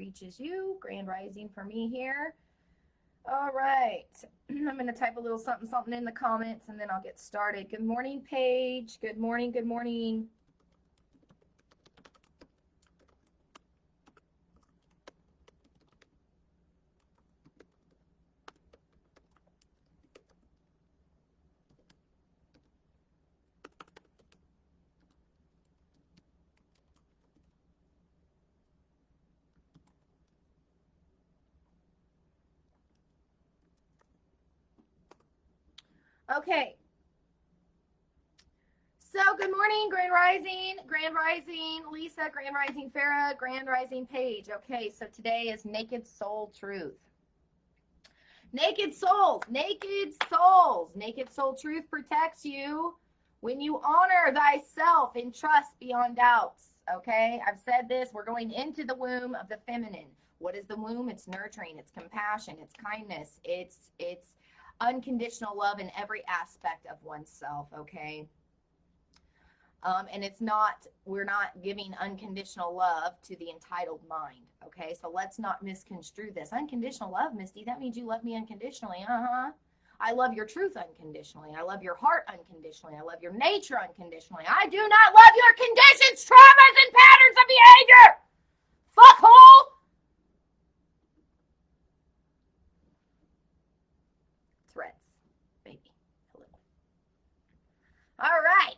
reaches you. Grand rising for me here. All right. I'm going to type a little something in the comments, and then I'll get started. Good morning, Paige. Good morning. Good morning. Okay. So good morning, Grand Rising, Lisa, Grand Rising, Farah, Grand Rising, Paige. Okay, so today is Naked Soul Truth. Naked souls, naked souls. Naked soul truth protects you when you honor thyself in trust beyond doubts. Okay, I've said this. We're going into the womb of the feminine. What is the womb? It's nurturing, it's compassion, it's kindness, it's unconditional love in every aspect of oneself. Okay. And we're not giving unconditional love to the entitled mind. Okay, so let's not misconstrue this. Unconditional love, Misty, that means you love me unconditionally. I love your truth unconditionally. I love your heart unconditionally. I love your nature unconditionally. I do not love your conditions, traumas, and patterns of behavior. Fuckhole. Threats, baby. Hello. All right.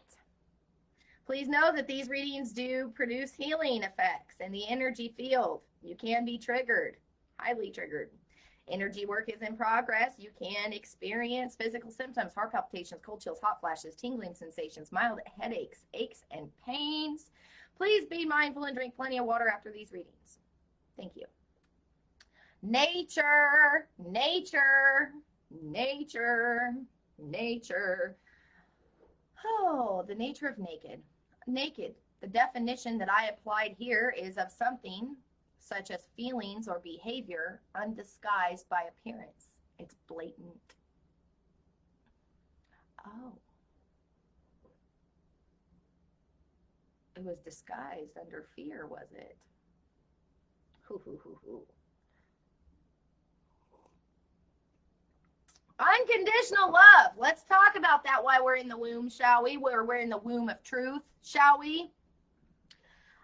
Please know that these readings do produce healing effects in the energy field. You can be triggered, highly triggered. Energy work is in progress. You can experience physical symptoms, heart palpitations, cold chills, hot flashes, tingling sensations, mild headaches, aches, and pains. Please be mindful and drink plenty of water after these readings. Thank you. Nature, nature, nature, nature. Oh, the nature of naked. Naked. The definition that I applied here is of something such as feelings or behavior undisguised by appearance. It's blatant. Oh. It was disguised under fear, was it? Unconditional love. Let's talk about that while we're in the womb, shall we? We're in the womb of truth, shall we?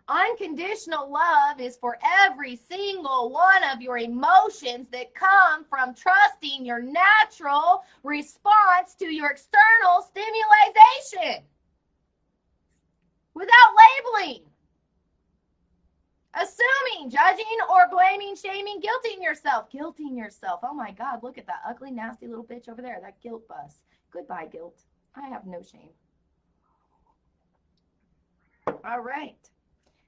Unconditional love is for every single one of your emotions that come from trusting your natural response to your external stimulation without labeling, assuming, judging, or blaming, shaming, guilting yourself. Guilting yourself. Oh my God, look at that ugly, nasty little bitch over there, that guilt bus. Goodbye, guilt. I have no shame. All right.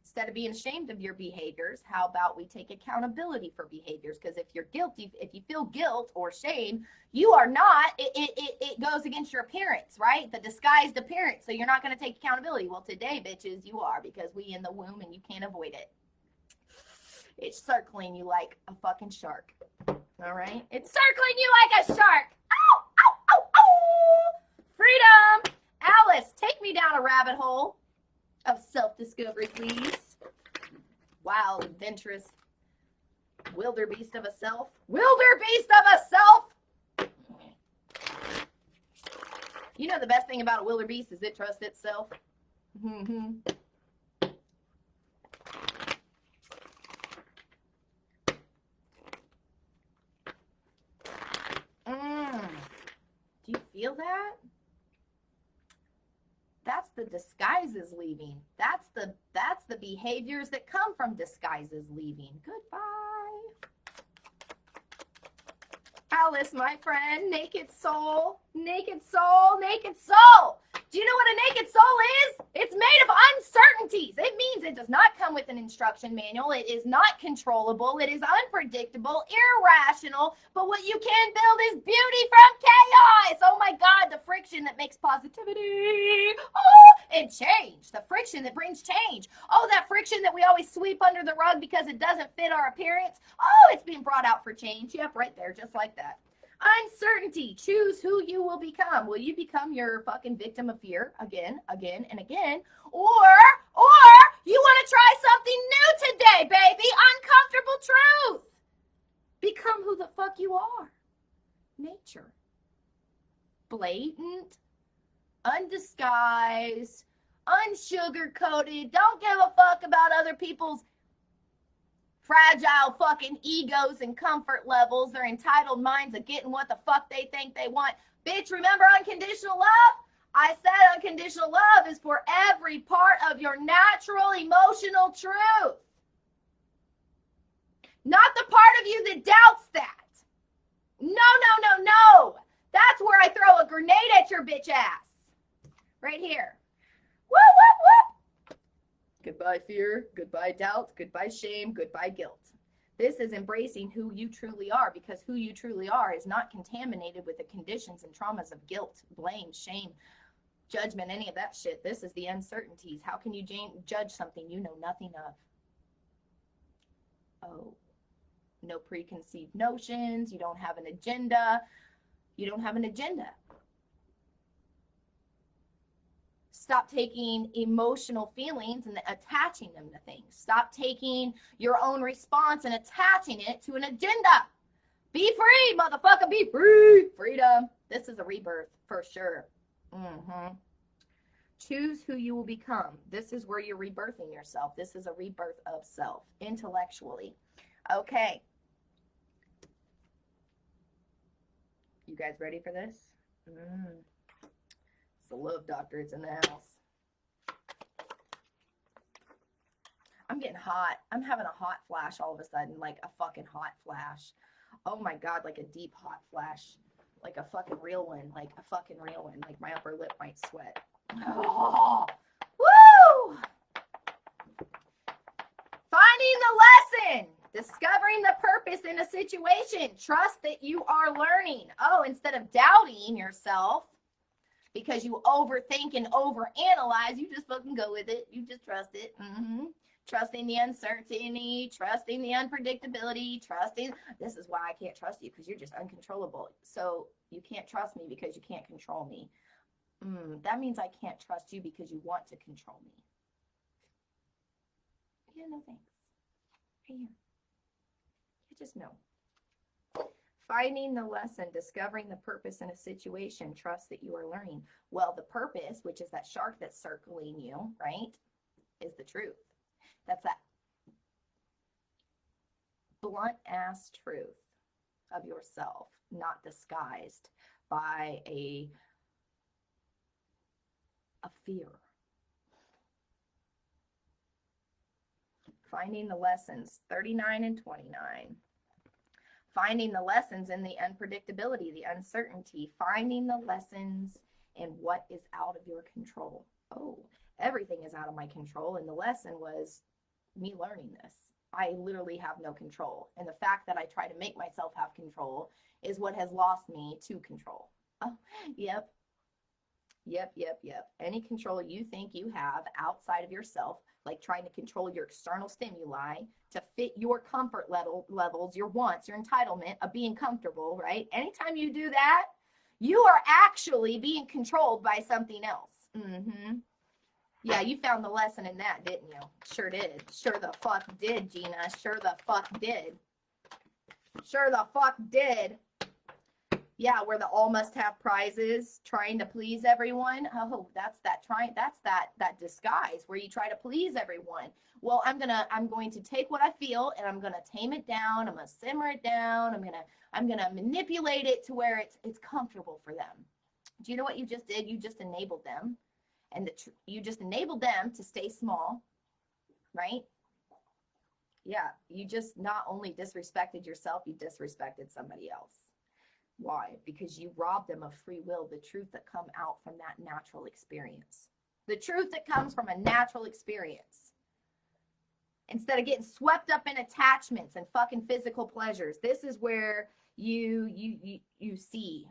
Instead of being ashamed of your behaviors, how about we take accountability for behaviors? Because if you're guilty, if you feel guilt or shame, you are not, it goes against your appearance, right? The disguised appearance. So you're not going to take accountability. Well, today, bitches, you are, because we in the womb and you can't avoid it. It's circling you like a fucking shark. All right? It's circling you like a shark. Ow, ow, ow, ow. Freedom. Alice, take me down a rabbit hole of self-discovery, please. Wild, adventurous, wildebeest of a self. Wildebeest of a self. You know the best thing about a wildebeest is it trusts itself. Do you feel that? That's the disguises leaving. That's the behaviors that come from disguises leaving. Goodbye. Alice, my friend, naked soul, naked soul, naked soul. Do you know what a naked soul is? It's made of uncertainties. It means it does not come with an instruction manual. It is not controllable. It is unpredictable, irrational. But what you can build is beauty from chaos. Oh my God, the friction that makes positivity. Oh, and change. The friction that brings change. Oh, that friction that we always sweep under the rug because it doesn't fit our appearance. Oh, it's being brought out for change. Yep, right there, just like that. Uncertainty. Choose who you will become. Will you become your fucking victim of fear again, and again? Or you want to try something new today, baby? Uncomfortable you are. Nature. Blatant, undisguised, unsugar-coated, don't give a fuck about other people's fragile fucking egos and comfort levels, their entitled minds of getting what the fuck they think they want. Bitch, remember unconditional love? I said unconditional love is for every part of your natural emotional truth. Not the part of you that doubts that. No. That's where I throw a grenade at your bitch ass. Right here. Woo, woo, woo. Goodbye fear, goodbye doubt, goodbye shame, goodbye guilt. This is embracing who you truly are, because who you truly are is not contaminated with the conditions and traumas of guilt, blame, shame, judgment, any of that shit. This is the uncertainties. How can you judge something you know nothing of? Oh, no preconceived notions. You don't have an agenda. You don't have an agenda. Stop taking emotional feelings and attaching them to things. Stop taking your own response and attaching it to an agenda. Be free, motherfucker. Be free. Freedom. This is a rebirth for sure. Choose who you will become. This is where you're rebirthing yourself. This is a rebirth of self, intellectually. Okay. You guys ready for this? It's the love doctor. It's in the house. I'm getting hot. I'm having a hot flash all of a sudden, like a fucking hot flash. Oh my God, like a deep hot flash. Like a fucking real one. Like a fucking real one. Like my upper lip might sweat. Oh, woo! Finding the lesson. Discovering the purpose in a situation. Trust that you are learning. Oh, instead of doubting yourself because you overthink and overanalyze, you just fucking go with it. You just trust it. Trusting the uncertainty, trusting the unpredictability, trusting. This is why I can't trust you, because you're just uncontrollable. So you can't trust me because you can't control me. That means I can't trust you because you want to control me. Yeah, no thanks. Right here. You just know. Finding the lesson, discovering the purpose in a situation, trust that you are learning. Well, the purpose, which is that shark that's circling you, right, is the truth. That's that blunt ass truth of yourself, not disguised by a fear. Finding the lessons, 39 and 29. Finding the lessons in the unpredictability, the uncertainty. Finding the lessons in what is out of your control. Oh, everything is out of my control. And the lesson was me learning this. I literally have no control. And the fact that I try to make myself have control is what has lost me to control. Oh, yep. Any control you think you have outside of yourself, like trying to control your external stimuli to fit your comfort levels, your wants, your entitlement of being comfortable, right? Anytime you do that, you are actually being controlled by something else. Yeah, you found the lesson in that, didn't you? Sure did. Sure the fuck did, Gina. Sure the fuck did. Sure the fuck did. Yeah, where the all must have prizes, trying to please everyone. Oh, that's that disguise where you try to please everyone. Well, I'm going to take what I feel and I'm gonna tame it down. I'm gonna simmer it down. I'm gonna manipulate it to where it's comfortable for them. Do you know what you just did? You just enabled them, and you just enabled them to stay small, right? Yeah, you just not only disrespected yourself, you disrespected somebody else. Why? Because you robbed them of free will, the truth that come out from that natural experience. The truth that comes from a natural experience. Instead of getting swept up in attachments and fucking physical pleasures, this is where you see,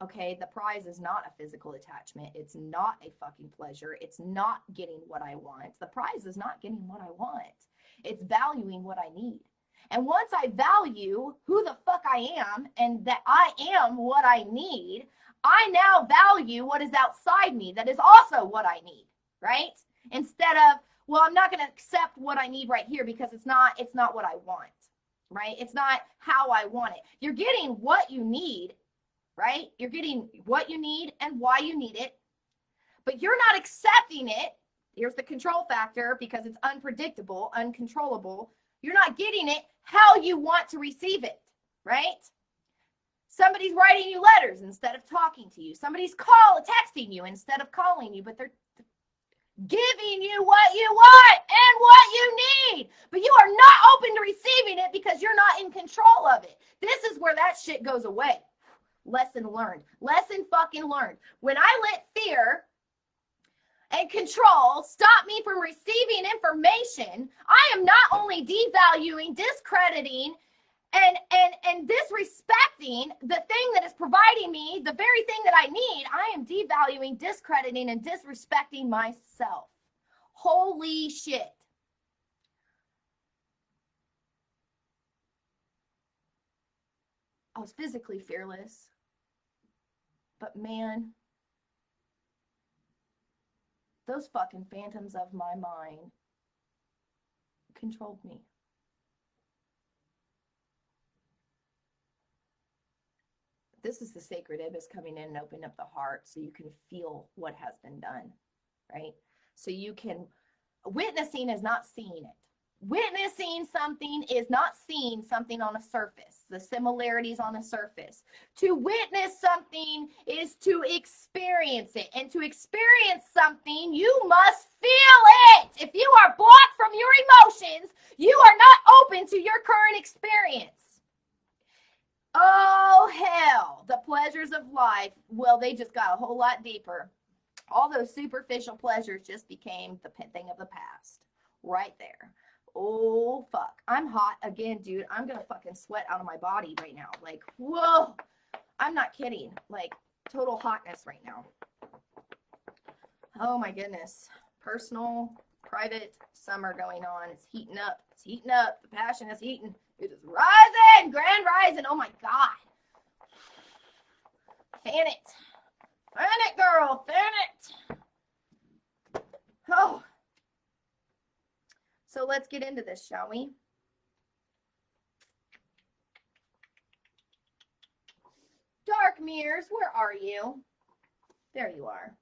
okay, the prize is not a physical attachment. It's not a fucking pleasure. It's not getting what I want. The prize is not getting what I want. It's valuing what I need. And once I value who the fuck I am and that I am what I need, I now value what is outside me that is also what I need, right? Instead of, well, I'm not going to accept what I need right here because it's not what I want. right? It's not how I want it. You're getting what you need, right? You're getting what you need and why you need it, but you're not accepting it. Here's the control factor, because it's unpredictable, uncontrollable. You're not getting it how you want to receive it, right? Somebody's writing you letters instead of talking to you. Somebody's texting you instead of calling you, but they're giving you what you want and what you need, but you are not open to receiving it because you're not in control of it. This is where that shit goes away. Lesson learned. Lesson fucking learned. When I let fear and control stop me from receiving information, I am not only devaluing, discrediting, and disrespecting the thing that is providing me the very thing that I need. I am devaluing, discrediting, and disrespecting myself. Holy shit. I was physically fearless, but man, those fucking phantoms of my mind controlled me. This is the sacred ibis coming in and opening up the heart so you can feel what has been done, right? So you can, witnessing is not seeing it. Witnessing something is not seeing something on a surface, the similarities on a surface. To witness something is to experience it. And to experience something, you must feel it. If you are blocked from your emotions, you are not open to your current experience. Oh, hell, the pleasures of life, well, they just got a whole lot deeper. All those superficial pleasures just became the thing of the past. Right there. Oh, fuck. I'm hot again, dude. I'm going to fucking sweat out of my body right now. Like, whoa. I'm not kidding. Like, total hotness right now. Oh, my goodness. Personal, private summer going on. It's heating up. It's heating up. The passion is heating. It is rising. Grand rising. Oh, my God. Fan it. Fan it, girl. Fan it. Oh. So let's get into this, shall we? Dark mirrors, where are you? There you are.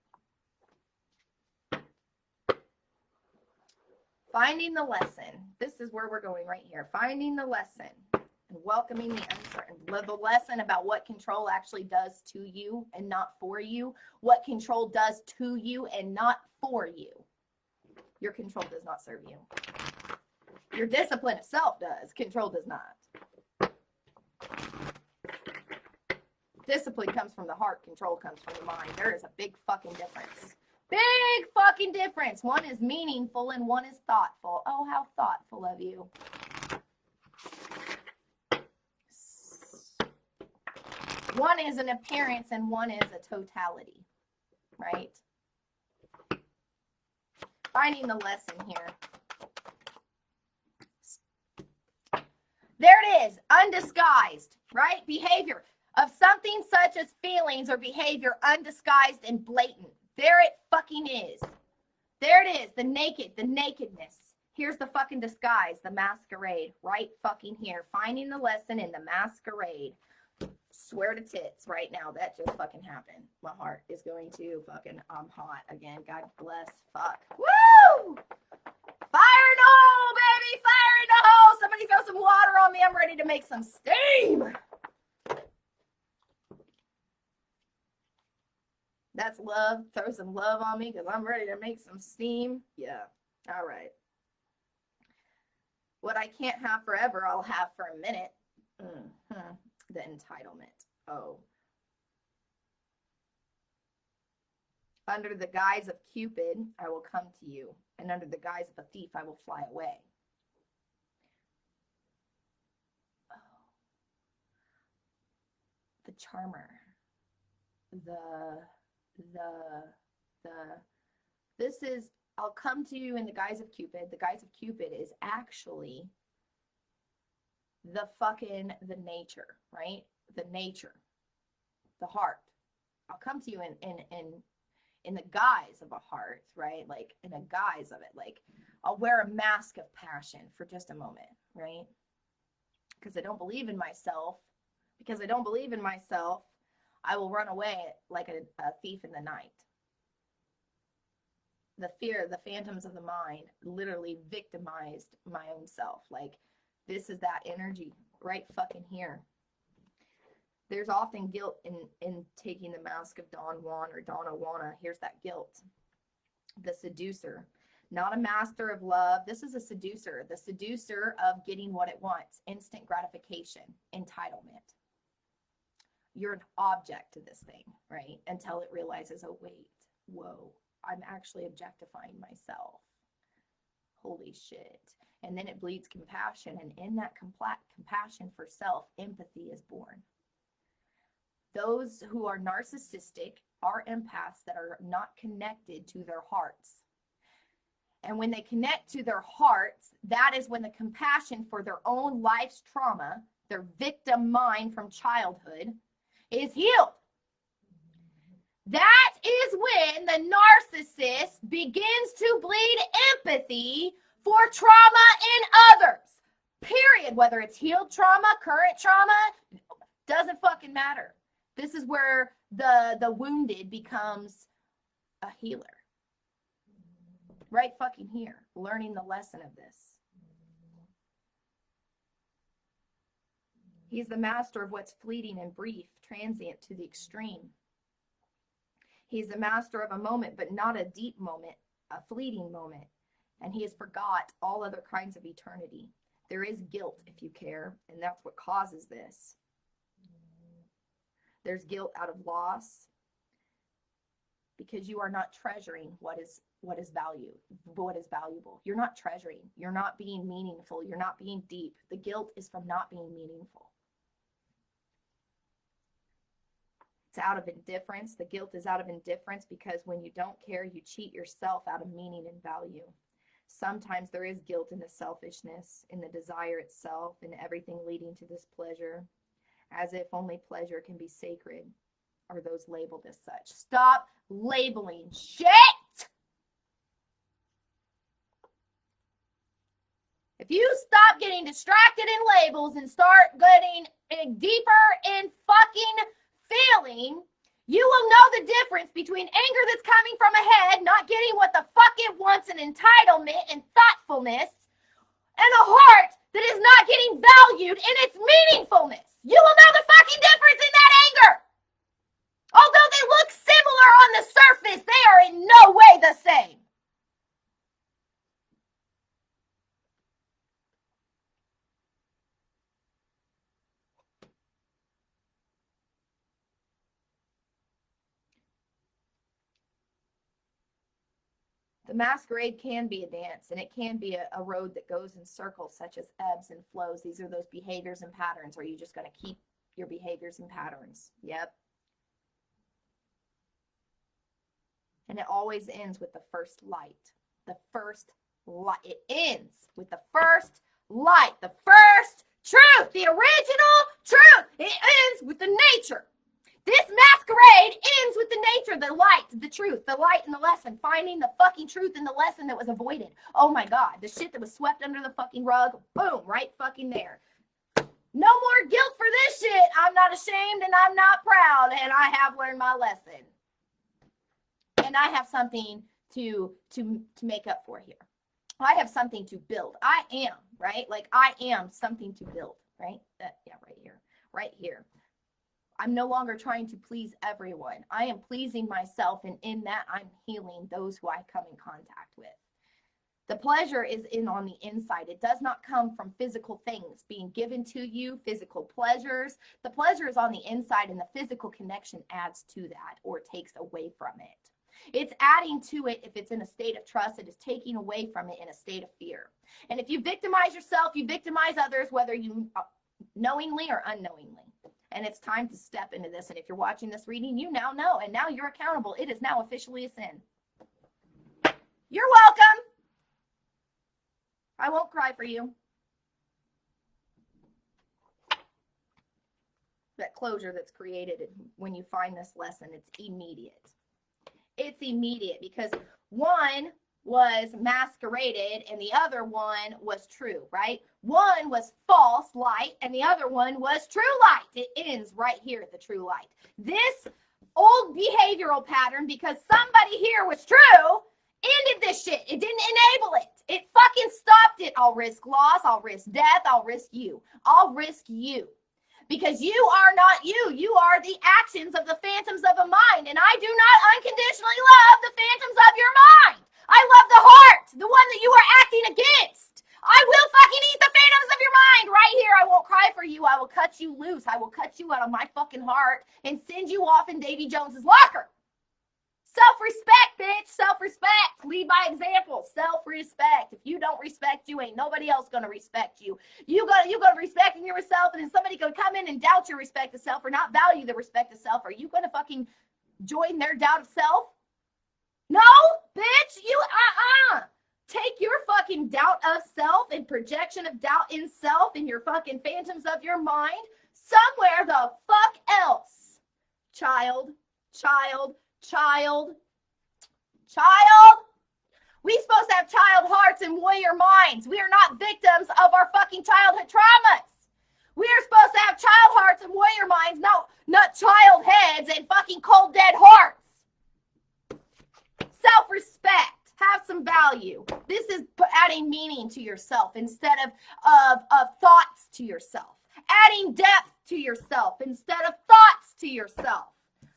Finding the lesson. This is where we're going right here. Finding the lesson and welcoming the uncertain. The lesson about what control actually does to you and not for you. What control does to you and not for you. Your control does not serve you. Your discipline itself does. Control does not. Discipline comes from the heart. Control comes from the mind. There is a big fucking difference. Big fucking difference. One is meaningful and one is thoughtful. Oh, how thoughtful of you. One is an appearance and one is a totality, right? Finding the lesson here. There it is, undisguised, right? Behavior of something such as feelings or behavior undisguised and blatant. There it fucking is. There it is, the nakedness. Here's the fucking disguise, the masquerade, right fucking here. Finding the lesson in the masquerade. Swear to tits right now, that just fucking happened. My heart is going to fucking, I'm hot again. God bless, fuck. Woo! Fire in the hole, baby! Fire in the hole! Somebody throw some water on me. I'm ready to make some steam. That's love. Throw some love on me because I'm ready to make some steam. Yeah. All right. What I can't have forever, I'll have for a minute. Mm-hmm. The entitlement. Oh. Under the guise of Cupid, I will come to you, and under the guise of a thief, I will fly away. Oh. The charmer. This is, I'll come to you in the guise of Cupid. The guise of Cupid is actually the nature, right? The nature, the heart. I'll come to you in the guise of a heart, right? Like in a guise of it. Like I'll wear a mask of passion for just a moment, right? because I don't believe in myself, I will run away like a thief in the night. The fear, the phantoms of the mind literally victimized my own self. Like, this is that energy right fucking here. There's often guilt in taking the mask of Don Juan or Donna Juana. Here's that guilt. The seducer, not a master of love. This is a seducer, the seducer of getting what it wants, instant gratification, entitlement. You're an object to this thing, right? Until it realizes, oh, wait, whoa, I'm actually objectifying myself. Holy shit. And then it bleeds compassion. And in that compassion for self, empathy is born. Those who are narcissistic are empaths that are not connected to their hearts. And when they connect to their hearts, that is when the compassion for their own life's trauma, their victim mind from childhood, is healed. That is when the narcissist begins to bleed empathy for trauma in others. Period. Whether it's healed trauma, current trauma, doesn't fucking matter. This is where the wounded becomes a healer. Right fucking here, learning the lesson of this. He's the master of what's fleeting and brief, transient to the extreme. He's the master of a moment, but not a deep moment, a fleeting moment. And he has forgot all other kinds of eternity. There is guilt if you care, and that's what causes this. There's guilt out of loss because you are not treasuring what is valuable. You're not treasuring. You're not being meaningful. You're not being deep. The guilt is from not being meaningful. It's out of indifference. The guilt is out of indifference because when you don't care, you cheat yourself out of meaning and value. Sometimes there is guilt in the selfishness, in the desire itself, in everything leading to this pleasure, as if only pleasure can be sacred, or those labeled as such. Stop labeling shit! If you stop getting distracted in labels and start getting deeper in fucking feeling, you will know the difference between anger that's coming from a head, not getting what the fuck it wants, and entitlement and thoughtfulness, and a heart that is not getting valued in its meaningfulness. You will know the fucking difference in that anger. Although they look similar on the surface, they are in no way the same. The masquerade can be a dance, and it can be a road that goes in circles, such as ebbs and flows. These are those behaviors and patterns. Are you just going to keep your behaviors and patterns? Yep. And it always ends with the first light. The first light. It ends with the first light. The first truth. The original truth. It ends with the nature. This masquerade ends with the nature, the light, the truth, the light in the lesson, finding the fucking truth in the lesson that was avoided. Oh my God, the shit that was swept under the fucking rug, boom, right fucking there. No more guilt for this shit. I'm not ashamed and I'm not proud, and I have learned my lesson. And I have something to make up for here. I have something to build. I am, right? Like I am something to build, right? Yeah, right here, right here. I'm no longer trying to please everyone. I am pleasing myself, and in that, I'm healing those who I come in contact with. The pleasure is on the inside. It does not come from physical things being given to you, physical pleasures. The pleasure is on the inside, and the physical connection adds to that or takes away from it. It's adding to it if it's in a state of trust. It is taking away from it in a state of fear. And if you victimize yourself, you victimize others, whether you knowingly or unknowingly. And it's time to step into this. And if you're watching this reading, you now know, and now you're accountable. It is now officially a sin. You're welcome. I won't cry for you. That closure that's created when you find this lesson, it's immediate. It's immediate because one, was masqueraded and the other one was true, right? One was false light and the other one was true light. It ends right here at the true light. This old behavioral pattern, because somebody here was true, ended this shit. It didn't enable it. It fucking stopped it. I'll risk loss. I'll risk death. I'll risk you. I'll risk you. Because you are not you. You are the actions of the phantoms of a mind. And I do not unconditionally love the phantoms of your mind. I love the heart, the one that you are acting against. I will fucking eat the phantoms of your mind right here. I won't cry for you. I will cut you loose. I will cut you out of my fucking heart and send you off in Davy Jones's locker. Self-respect, bitch. Self-respect. Lead by example. Self-respect. If you don't respect you, ain't nobody else gonna respect you. You gotta respect in yourself, and then somebody could come in and doubt your respect of self or not value the respect of self. Are you gonna fucking join their doubt of self? No, bitch. You take your fucking doubt of self and projection of doubt in self and your fucking phantoms of your mind somewhere the fuck else. Child. We supposed to have child hearts and warrior minds. We are not victims of our fucking childhood traumas. We are supposed to have child hearts and warrior minds, not child heads and fucking cold dead hearts. Self-respect. Have some value. This is adding meaning to yourself instead of thoughts to yourself. Adding depth to yourself instead of thoughts to yourself.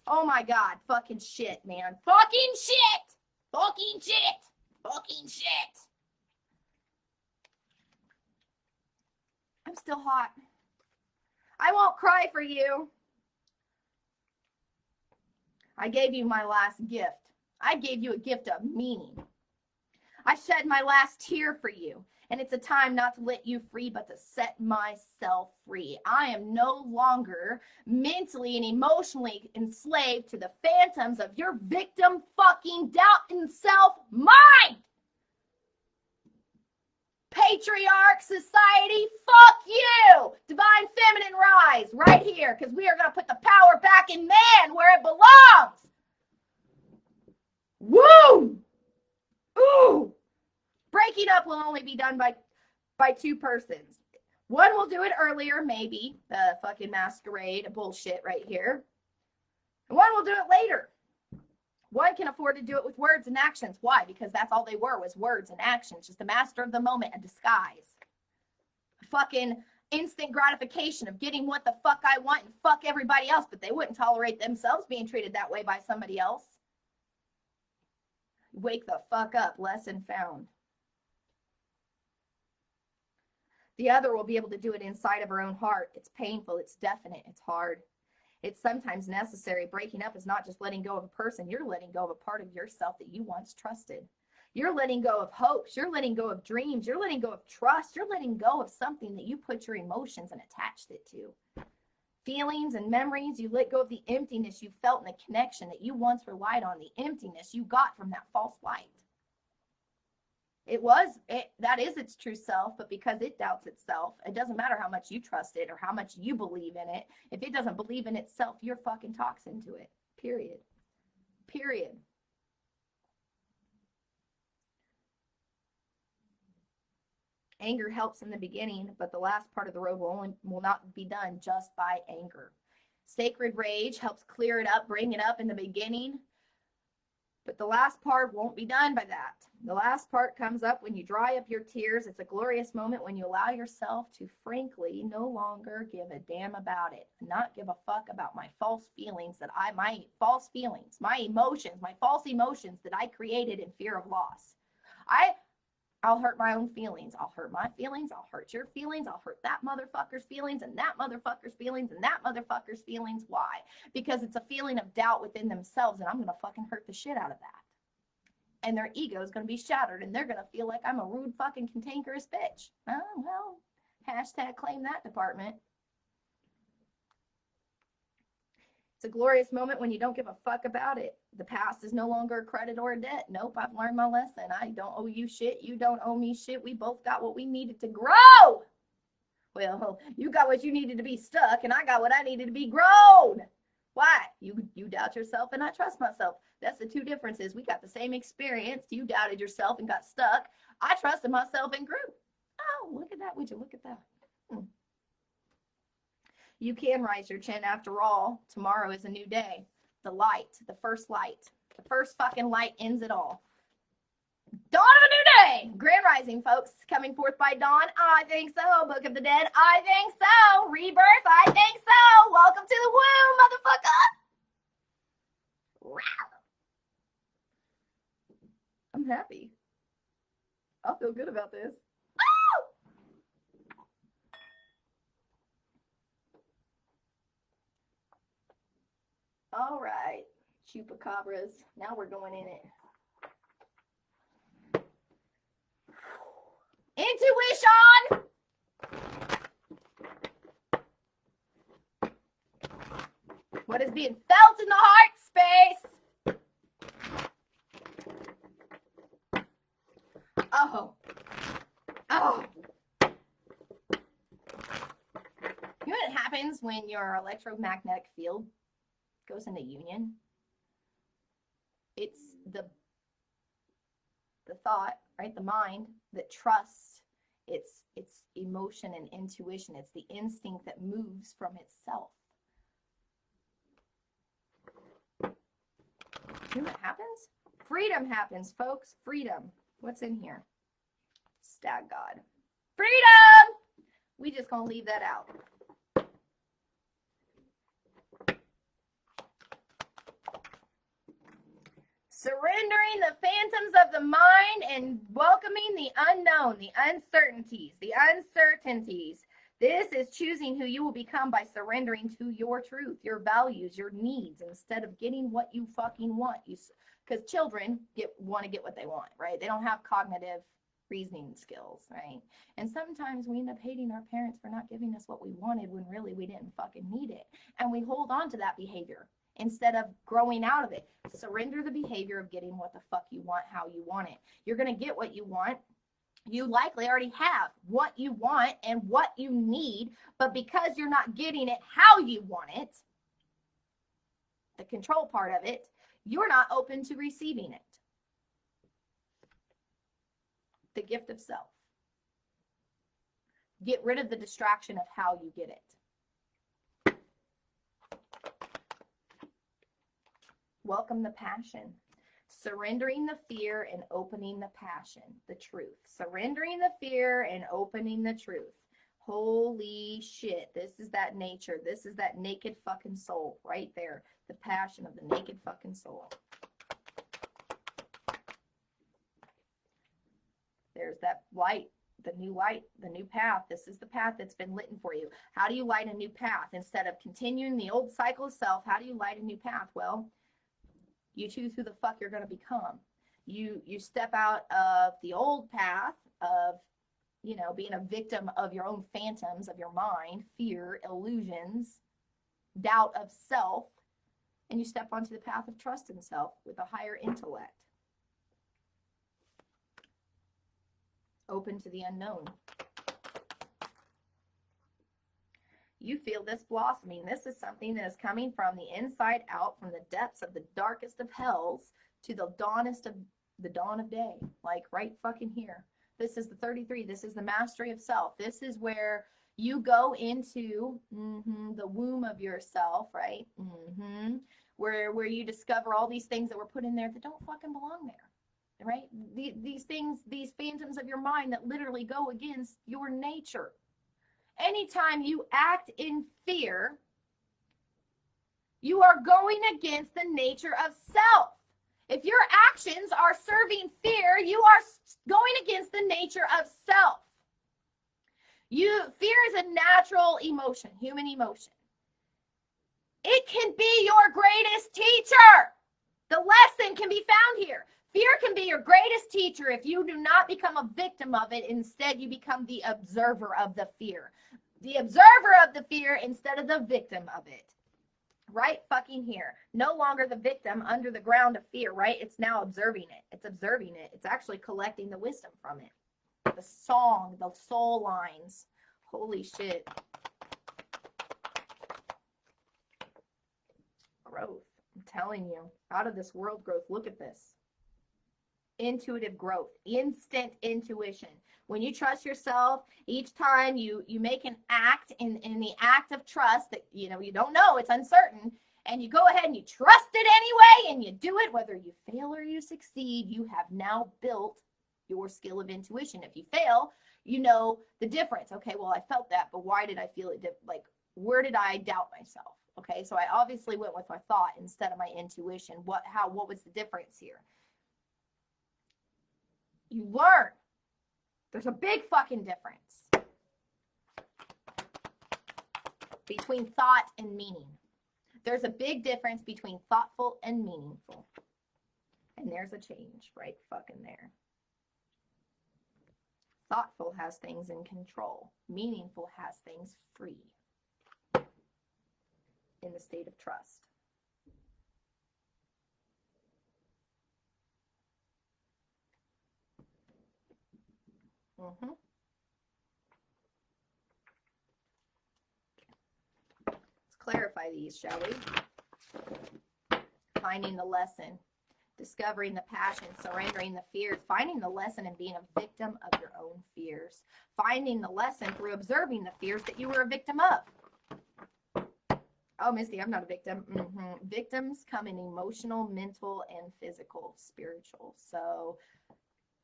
Oh my God, fucking shit, man. Fucking shit. Fucking shit. Fucking shit. I'm still hot. I won't cry for you. I gave you my last gift. I gave you a gift of meaning. I shed my last tear for you. And it's a time not to let you free, but to set myself free. I am no longer mentally and emotionally enslaved to the phantoms of your victim fucking doubt in self mind. Patriarch society, fuck you. Divine feminine rise right here, because we are going to put the power back in man where it belongs. Woo! Ooh! Breaking up will only be done by two persons. One will do it earlier, maybe, the fucking masquerade bullshit right here. And one will do it later. One can afford to do it with words and actions. Why? Because that's all they were, was words and actions. Just a master of the moment, a disguise. A fucking instant gratification of getting what the fuck I want and fuck everybody else, but they wouldn't tolerate themselves being treated that way by somebody else. Wake the fuck up. Lesson found. The other will be able to do it inside of her own heart. It's painful. It's definite. It's hard. It's sometimes necessary. Breaking up is not just letting go of a person. You're letting go of a part of yourself that you once trusted. You're letting go of hopes. You're letting go of dreams. You're letting go of trust. You're letting go of something that you put your emotions and attached it to. Feelings and memories. You let go of the emptiness you felt in the connection that you once relied on. The emptiness you got from that false light. That is its true self, but because it doubts itself, it doesn't matter how much you trust it or how much you believe in it. If it doesn't believe in itself, you're fucking toxin to it. Period. Anger helps in the beginning, but the last part of the road will not be done just by anger. Sacred rage helps clear it up, bring it up in the beginning. But the last part won't be done by that. The last part comes up when you dry up your tears. It's a glorious moment when you allow yourself to frankly no longer give a damn about it. Not give a fuck about my false feelings my emotions, my false emotions that I created in fear of loss. I'll hurt my own feelings. I'll hurt my feelings. I'll hurt your feelings. I'll hurt that motherfucker's feelings and that motherfucker's feelings and that motherfucker's feelings. Why? Because it's a feeling of doubt within themselves, and I'm going to fucking hurt the shit out of that. And their ego is going to be shattered, and they're going to feel like I'm a rude fucking cantankerous bitch. Well, hashtag claim that department. It's a glorious moment when you don't give a fuck about it. The past is no longer a credit or a debt. Nope, I've learned my lesson. I don't owe you shit. You don't owe me shit. We both got what we needed to grow. Well, you got what you needed to be stuck, and I got what I needed to be grown. Why? You doubt yourself and I trust myself. That's the two differences. We got the same experience. You doubted yourself and got stuck. I trusted myself and grew. Oh, look at that. Would you look at that? You can rise your chin after all. Tomorrow is a new day. The light, the first fucking light ends it all. Dawn of a new day. Grand rising, folks. Coming forth by dawn. I think so. Book of the Dead. I think so. Rebirth. I think so. Welcome to the womb, motherfucker. I'm happy. I'll feel good about this. All right, chupacabras. Now we're going in it. Intuition. What is being felt in the heart space? Oh. You know what happens when your electromagnetic field goes into union? It's the thought, right? The mind that trusts. It's emotion and intuition. It's the instinct that moves from itself. You know what happens? Freedom happens, folks. Freedom. What's in here? Stag God. Freedom! We just gonna leave that out. Surrendering the phantoms of the mind and welcoming the unknown, the uncertainties. This is choosing who you will become by surrendering to your truth, your values, your needs, instead of getting what you fucking want. Because children want to get what they want, right? They don't have cognitive reasoning skills, right? And sometimes we end up hating our parents for not giving us what we wanted when really we didn't fucking need it. And we hold on to that behavior instead of growing out of it. Surrender the behavior of getting what the fuck you want, how you want it. You're going to get what you want. You likely already have what you want and what you need, but because you're not getting it how you want it, the control part of it, you're not open to receiving it. The gift of self. Get rid of the distraction of how you get it. Welcome the passion. Surrendering the fear and opening the passion, the truth. Surrendering the fear and opening the truth. Holy shit. This is that nature. This is that naked fucking soul right there. The passion of the naked fucking soul. There's that light, the new path. This is the path that's been lit for you. How do you light a new path? Instead of continuing the old cycle of self, how do you light a new path? Well, you choose who the fuck you're going to become. You step out of the old path of, being a victim of your own phantoms of your mind, fear, illusions, doubt of self, and you step onto the path of trust in self with a higher intellect. Open to the unknown. You feel this blossoming. This is something that is coming from the inside out, from the depths of the darkest of hells to the dawn of day, like right fucking here. This is the 33. This is the mastery of self. This is where you go into the womb of yourself, right? Where you discover all these things that were put in there that don't fucking belong there, right? These things, these phantoms of your mind that literally go against your nature. Anytime you act in fear, you are going against the nature of self. If your actions are serving fear, you are going against the nature of self. Fear is a natural emotion, human emotion. It can be your greatest teacher. The lesson can be found here. Fear can be your greatest teacher if you do not become a victim of it. Instead, you become the observer of the fear. The observer of the fear instead of the victim of it. Right fucking here. No longer the victim under the ground of fear, right? It's now observing it. It's observing it. It's actually collecting the wisdom from it. The song, the soul lines. Holy shit. telling you, out of this world growth. Look at this. Intuitive growth, instant intuition. When you trust yourself, each time you make an act in the act of trust that you don't know, it's uncertain, and you go ahead and you trust it anyway, and you do it, whether you fail or you succeed, you have now built your skill of intuition. If you fail, you know the difference. Okay, well, I felt that, but why did I feel it? Like, where did I doubt myself? Okay, so I obviously went with my thought instead of my intuition. What was the difference here? You learn. There's a big fucking difference between thought and meaning. There's a big difference between thoughtful and meaningful. And there's a change right fucking there. Thoughtful has things in control. Meaningful has things free. In the state of trust. Let's clarify these, shall we? Finding the lesson, discovering the passion, surrendering the fears, finding the lesson and being a victim of your own fears, finding the lesson through observing the fears that you were a victim of. Oh, Misty, I'm not a victim. Victims come in emotional, mental, and physical, spiritual. So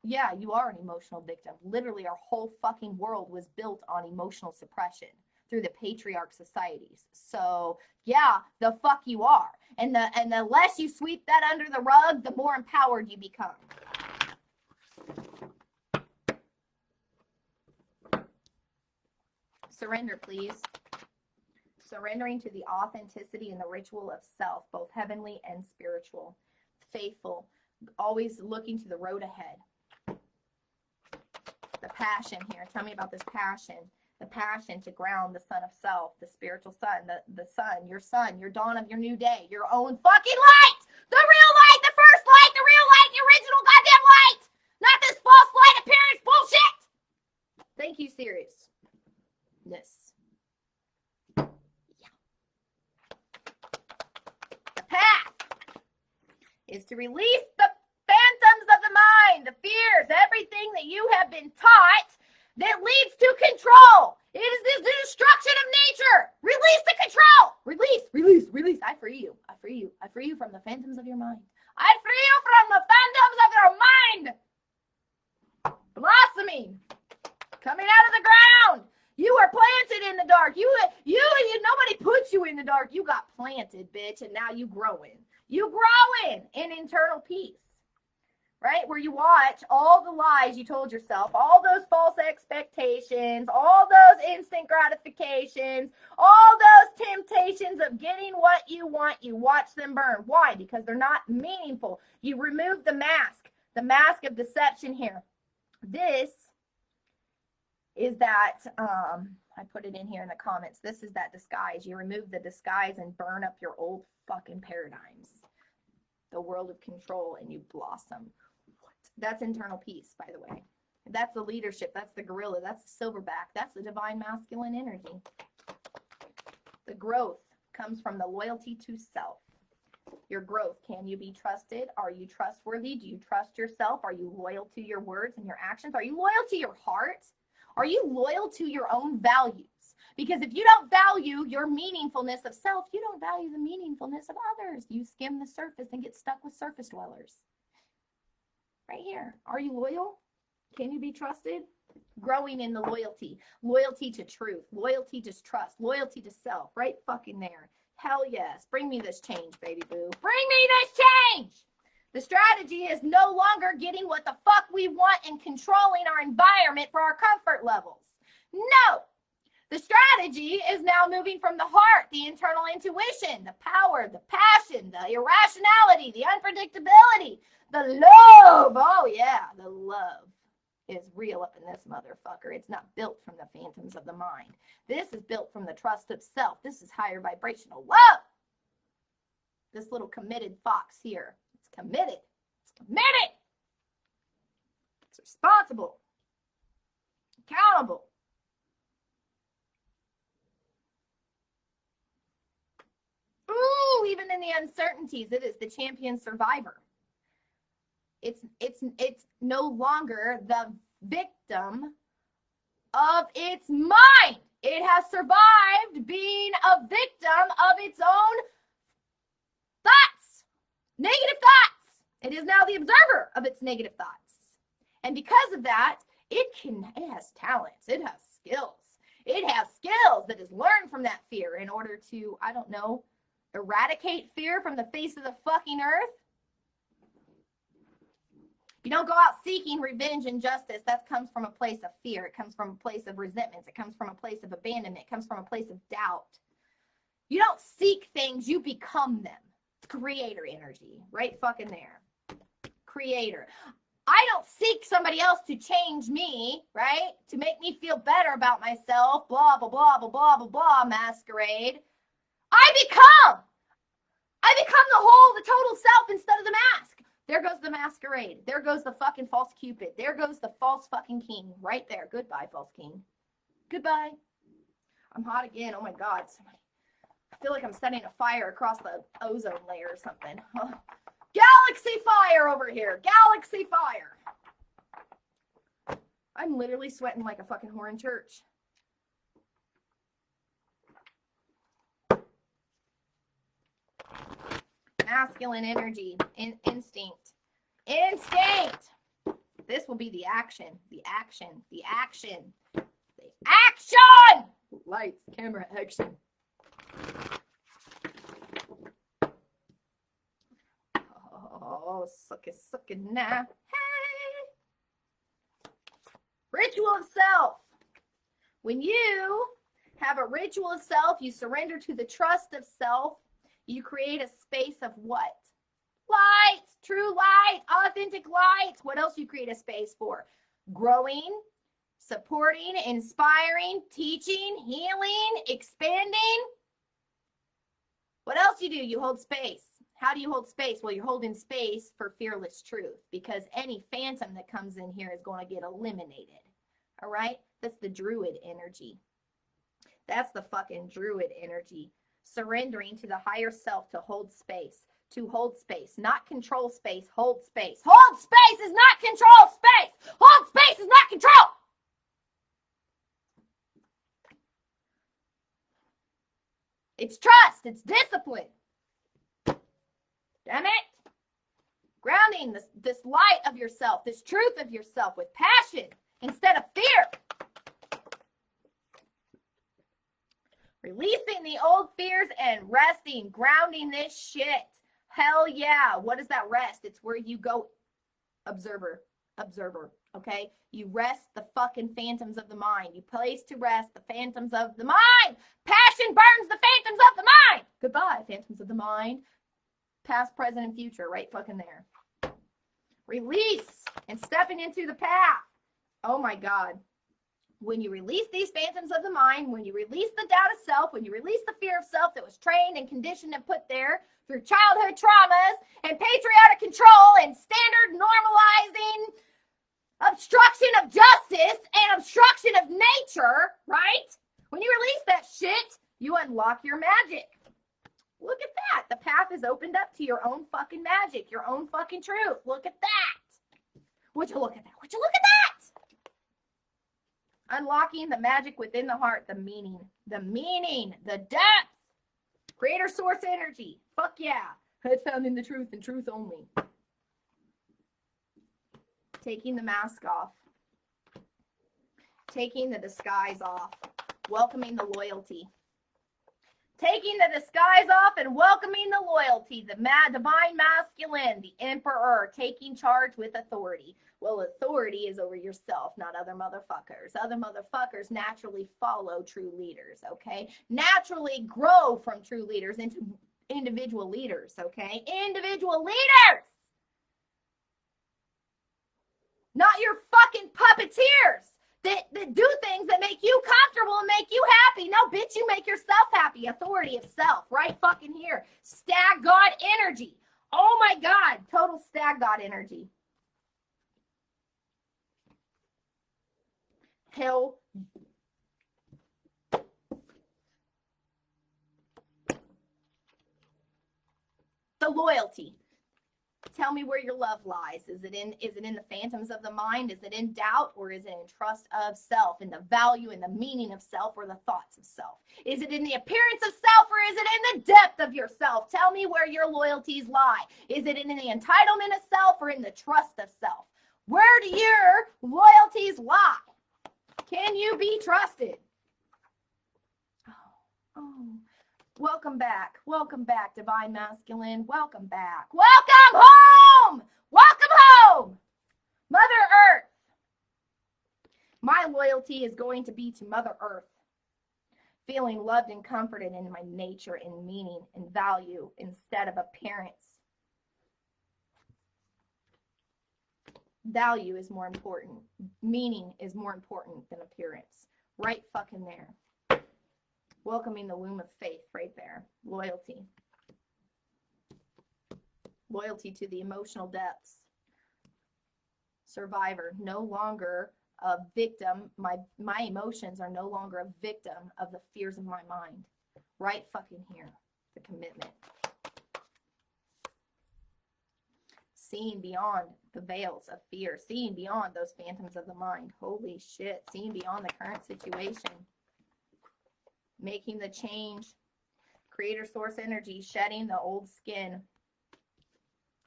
yeah, you are an emotional victim. Literally, our whole fucking world was built on emotional suppression through the patriarch societies. So yeah, the fuck you are. And the less you sweep that under the rug, the more empowered you become. Surrender, please. Surrendering to the authenticity and the ritual of self, both heavenly and spiritual. Faithful, always looking to the road ahead. The passion here. Tell me about this passion. The passion to ground the sun of self, the spiritual sun, the sun, your dawn of your new day, your own fucking light! The real light, the first light, the real light, the original goddamn light! Not this false light appearance bullshit! Thank you, seriousness. Yeah. The path is to release the phantoms of the mind, the fears, everything that you have been taught that leads to control. It is the destruction of nature. Release the control. Release. I free you. I free you from the phantoms of your mind. I free you from the phantoms of your mind. Blossoming. Coming out of the ground. You were planted in the dark. Nobody put you in the dark. You got planted, bitch, and now you growing. You growing in internal peace. Right? Where you watch all the lies you told yourself, all those false expectations, all those instant gratifications, all those temptations of getting what you want, you watch them burn. Why? Because they're not meaningful. You remove the mask of deception here. This is that, I put it in here in the comments, this is that disguise. You remove the disguise and burn up your old fucking paradigms. The world of control, and you blossom. That's internal peace, by the way. That's the leadership. That's the gorilla. That's the silverback. That's the divine masculine energy. The growth comes from the loyalty to self. Your growth. Can you be trusted? Are you trustworthy? Do you trust yourself? Are you loyal to your words and your actions? Are you loyal to your heart? Are you loyal to your own values? Because if you don't value your meaningfulness of self, you don't value the meaningfulness of others. You skim the surface and get stuck with surface dwellers. Right here. Are you loyal? Can you be trusted? Growing in the loyalty. Loyalty to truth. Loyalty to trust. Loyalty to self. Right fucking there. Hell yes. Bring me this change, baby boo. Bring me this change! The strategy is no longer getting what the fuck we want and controlling our environment for our comfort levels. No! The strategy is now moving from the heart, the internal intuition, the power, the passion, the irrationality, the unpredictability, the love. Oh yeah, the love is real up in this motherfucker. It's not built from the phantoms of the mind. This is built from the trust of self. This is higher vibrational love. This little committed fox here. It's committed. It's committed. It's responsible. Accountable. Ooh, even in the uncertainties. It is the champion survivor. It's no longer the victim of its mind. It has survived being a victim of its own thoughts, negative thoughts. It is now the observer of its negative thoughts. And because of that, it has talents, it has skills. It has skills that is learned from that fear in order to, I don't know, eradicate fear from the face of the fucking earth. You don't go out seeking revenge and justice. That comes from a place of fear. It comes from a place of resentment. It comes from a place of abandonment. It comes from a place of doubt. You don't seek things, you become them. Creator energy, right fucking there. Creator. I don't seek somebody else to change me, right? To make me feel better about myself, blah, blah, blah, blah, blah, blah, blah, masquerade. I become the total self instead of the mask. There goes the masquerade. There goes the fucking false Cupid. There goes the false fucking king right there. Goodbye, false king. Goodbye. I'm hot again. Oh my God. I feel like I'm setting a fire across the ozone layer or something. Oh. Galaxy fire over here. Galaxy fire. I'm literally sweating like a fucking whore in church. Masculine energy, instinct. Instinct. This will be the action, the action, the action, the action. Lights, camera, action. Oh, suck it now. Hey. Ritual of self. When you have a ritual of self, you surrender to the trust of self. You create a space of what? Light, true light, authentic light. What else you create a space for? Growing, supporting, inspiring, teaching, healing, expanding. What else you do? You hold space. How do you hold space? Well, you're holding space for fearless truth, because any phantom that comes in here is going to get eliminated. All right? That's the druid energy. That's the fucking druid energy. Surrendering to the higher self to hold space. To hold space, not control space. Hold space. Hold space is not control space. Hold space is not control. It's trust. It's discipline. Damn it. Grounding this light of yourself, this truth of yourself with passion instead of fear. Releasing the old fears and resting, grounding this shit. Hell yeah. What is that rest? It's where you go observer, okay? You rest the fucking phantoms of the mind. You place to rest the phantoms of the mind. Passion burns the phantoms of the mind. Goodbye, phantoms of the mind. Past, present, and future, right fucking there. Release and stepping into the path. Oh my God. When you release these phantoms of the mind, when you release the doubt of self, when you release the fear of self that was trained and conditioned and put there through childhood traumas and patriotic control and standard normalizing obstruction of justice and obstruction of nature, right? When you release that shit, you unlock your magic. Look at that. The path is opened up to your own fucking magic, your own fucking truth. Look at that. Would you look at that? Would you look at that? Unlocking the magic within the heart, the meaning, the depth, greater source energy. Fuck yeah. It's found in the truth and truth only. Taking the mask off. Taking the disguise off. Welcoming the loyalty. Taking the disguise off and welcoming the loyalty. The divine masculine, the emperor, taking charge with authority. Well, authority is over yourself, not other motherfuckers. Other motherfuckers naturally follow true leaders, okay? Naturally grow from true leaders into individual leaders, okay? Individual leaders! Not your fucking puppeteers that do things that make you comfortable and make you happy. No, bitch, you make yourself happy. Authority of self, right fucking here. Stag God energy. Oh my God, total stag God energy. Hell. The loyalty. Tell me where your love lies. Is it in the phantoms of the mind? Is it in doubt, or is it in trust of self, in the value and the meaning of self, or the thoughts of self? Is it in the appearance of self, or is it in the depth of yourself? Tell me where your loyalties lie. Is it in the entitlement of self, or in the trust of self? Where do your loyalties lie? Can you be trusted? Oh. Welcome back. Welcome back, Divine Masculine. Welcome back. Welcome home. Welcome home. Mother Earth. My loyalty is going to be to Mother Earth. Feeling loved and comforted in my nature and meaning and value instead of appearance. Value is more important. Meaning is more important than appearance. Right fucking there. Welcoming the womb of faith right there. Loyalty. Loyalty to the emotional depths. Survivor. No longer a victim. My emotions are no longer a victim of the fears of my mind. Right fucking here. The commitment. Seeing beyond the veils of fear. Seeing beyond those phantoms of the mind. Holy shit. Seeing beyond the current situation. Making the change. Creator source energy. Shedding the old skin.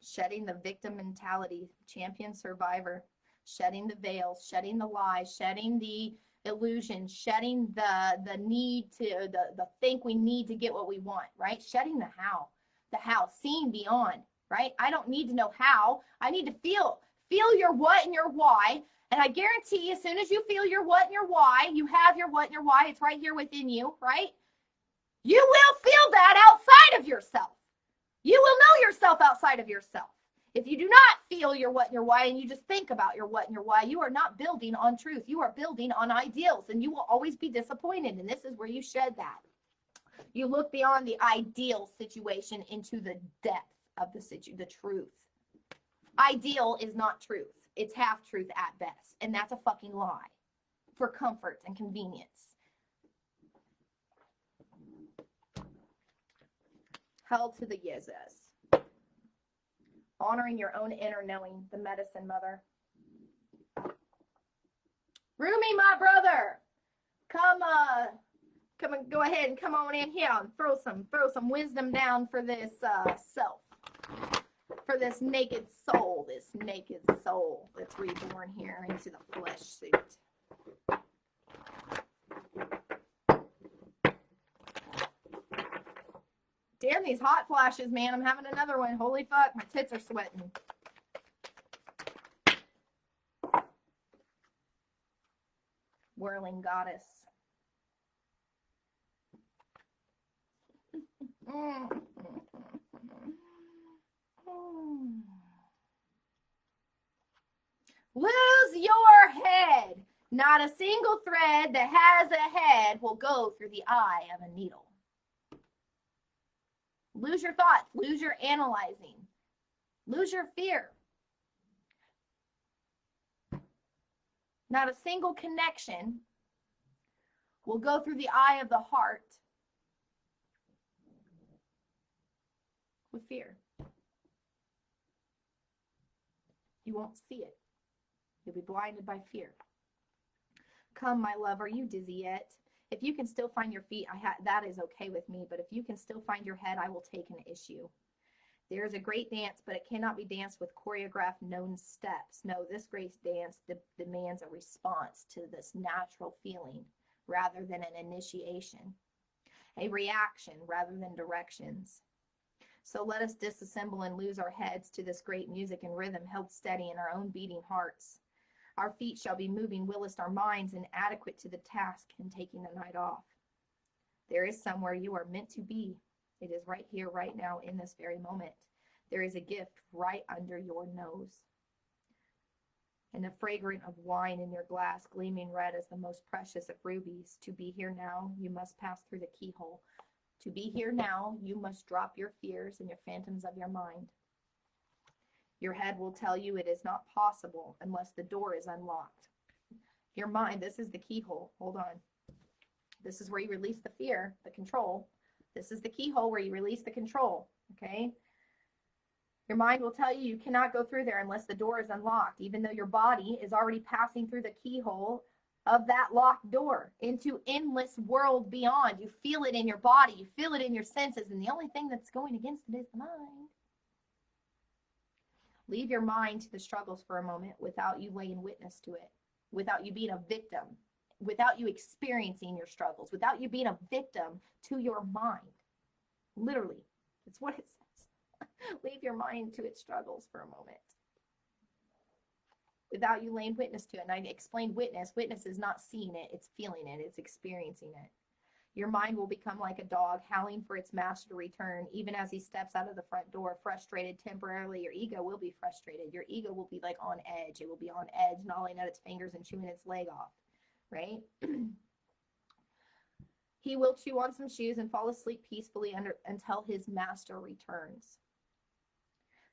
Shedding the victim mentality. Champion survivor. Shedding the veils. Shedding the lies. Shedding the illusion. Shedding the need to, the think we need to get what we want, right? Shedding the how. The how. Seeing beyond, right? I don't need to know how. I need to feel. Feel your what and your why. And I guarantee as soon as you feel your what and your why, you have your what and your why. It's right here within you, right? You will feel that outside of yourself. You will know yourself outside of yourself. If you do not feel your what and your why, and you just think about your what and your why, you are not building on truth. You are building on ideals, and you will always be disappointed. And this is where you shed that. You look beyond the ideal situation into the depth of the truth. Ideal is not truth. It's half truth at best. And that's a fucking lie for comfort and convenience. Hell to the yeses. Honoring your own inner knowing, the medicine mother. Rumi, my brother, come and go ahead and come on in here and throw some wisdom down for this self. For this naked soul that's reborn here into the flesh suit. Damn these hot flashes, man. I'm having another one. Holy fuck, my tits are sweating. Whirling goddess. Lose your head. Not a single thread that has a head will go through the eye of a needle. Lose your thoughts. Lose your analyzing. Lose your fear. Not a single connection will go through the eye of the heart with fear. You won't see it. You'll be blinded by fear. Come, my love, are you dizzy yet? If you can still find your feet, that is okay with me. But if you can still find your head, I will take an issue. There is a great dance, but it cannot be danced with choreographed known steps. No, this great dance demands a response to this natural feeling rather than an initiation. A reaction rather than directions. So let us disassemble and lose our heads to this great music and rhythm held steady in our own beating hearts. Our feet shall be moving whilst our minds inadequate to the task and taking the night off. There is somewhere you are meant to be. It is right here, right now, in this very moment. There is a gift right under your nose. And a fragrant of wine in your glass, gleaming red as the most precious of rubies. To be here now, you must pass through the keyhole. To be here now, you must drop your fears and your phantoms of your mind. Your head will tell you it is not possible unless the door is unlocked. Your mind, this is the keyhole. Hold on. This is where you release the fear, the control. This is the keyhole where you release the control, okay? Your mind will tell you you cannot go through there unless the door is unlocked, even though your body is already passing through the keyhole of that locked door into endless world beyond. You feel it in your body, you feel it in your senses, and the only thing that's going against it is the mind. Leave your mind to the struggles for a moment without you laying witness to it, without you being a victim, without you experiencing your struggles, without you being a victim to your mind. Literally, that's what it says. Leave your mind to its struggles for a moment without you laying witness to it. And I explained witness. Witness is not seeing it, it's feeling it, it's experiencing it. Your mind will become like a dog howling for its master to return, even as he steps out of the front door, frustrated temporarily. Your ego will be frustrated. Your ego will be like on edge. It will be on edge, gnawing at its fingers and chewing its leg off, right? He will chew on some shoes and fall asleep peacefully until his master returns.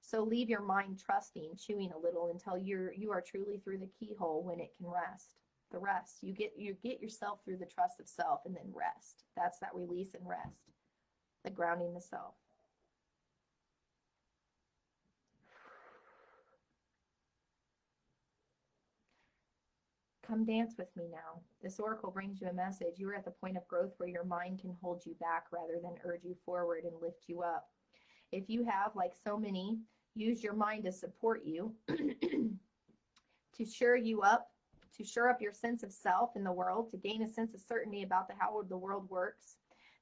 So leave your mind trusting, chewing a little until you are truly through the keyhole when it can rest. The rest, you get yourself through the trust of self, and then rest. That's that release and rest, the grounding the self. Come dance with me now. This oracle brings you a message. You are at the point of growth where your mind can hold you back rather than urge you forward and lift you up. If you have, like so many, used your mind to support you, to shore you up, to shore up your sense of self in the world, to gain a sense of certainty about how the world works,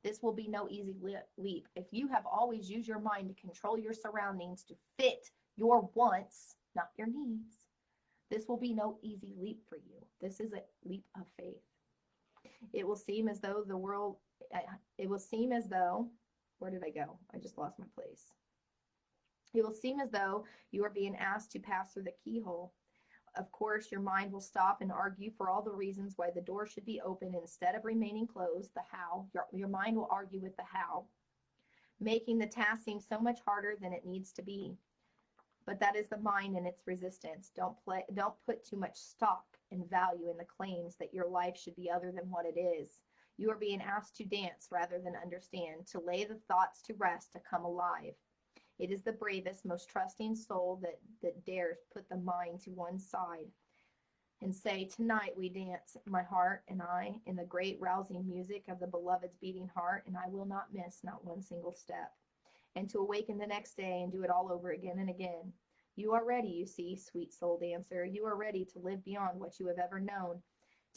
this will be no easy leap. If you have always used your mind to control your surroundings to fit your wants, not your needs, this will be no easy leap for you. This is a leap of faith. It will seem as though where did I go? I just lost my place. It will seem as though you are being asked to pass through the keyhole. Of course, your mind will stop and argue for all the reasons why the door should be open instead of remaining closed. The how. Your mind will argue with the how, making the task seem so much harder than it needs to be. But that is the mind and its resistance. Don't put too much stock and value in the claims that your life should be other than what it is. You are being asked to dance rather than understand, to lay the thoughts to rest, to come alive. It is the bravest, most trusting soul that dares put the mind to one side and say, tonight we dance, my heart and I, in the great rousing music of the beloved's beating heart, and I will not miss not one single step. And to awaken the next day and do it all over again and again. You are ready, you see, sweet soul dancer. You are ready to live beyond what you have ever known.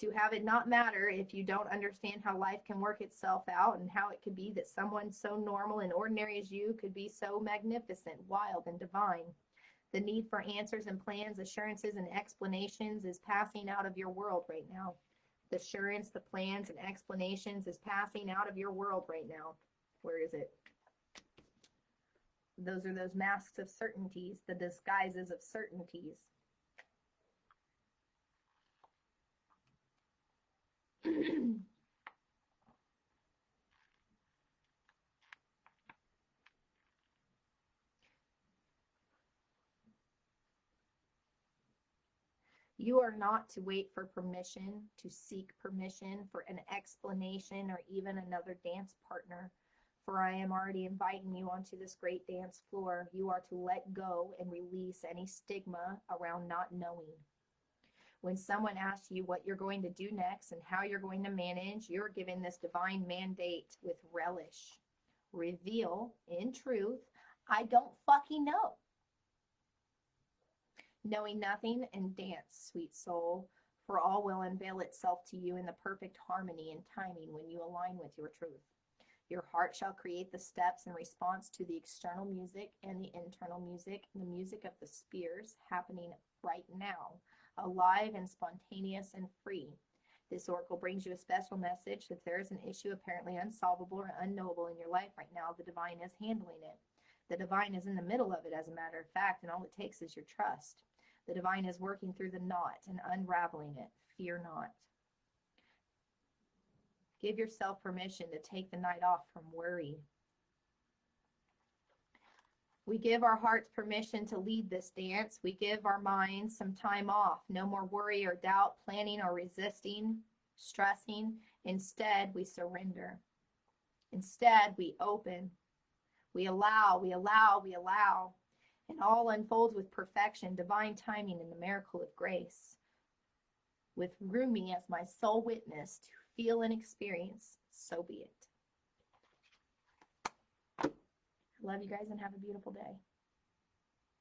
To have it not matter if you don't understand how life can work itself out, and how it could be that someone so normal and ordinary as you could be so magnificent, wild, and divine. The need for answers and plans, assurances and explanations is passing out of your world right now. The assurance, the plans, and explanations is passing out of your world right now. Where is it? Those are those masks of certainties, the disguises of certainties. You are not to wait for permission, to seek permission for an explanation or even another dance partner, for I am already inviting you onto this great dance floor. You are to let go and release any stigma around not knowing. When someone asks you what you're going to do next and how you're going to manage, you're given this divine mandate with relish. Reveal in truth, I don't fucking know. Knowing nothing, and dance, sweet soul, for all will unveil itself to you in the perfect harmony and timing when you align with your truth. Your heart shall create the steps in response to the external music and the internal music, the music of the spheres happening right now, alive and spontaneous and free. This oracle brings you a special message. If there is an issue apparently unsolvable or unknowable in your life right now, the divine is handling it. The divine is in the middle of it, as a matter of fact, and all it takes is your trust. The divine is working through the knot and unraveling it. Fear not. Give yourself permission to take the night off from worry. We give our hearts permission to lead this dance. We give our minds some time off. No more worry or doubt, planning or resisting, stressing. Instead, we surrender. Instead, we open. We allow, we allow, we allow. and all unfolds with perfection, divine timing, and the miracle of grace. With Rumi as my sole witness to feel and experience, so be it. I love you guys and have a beautiful day.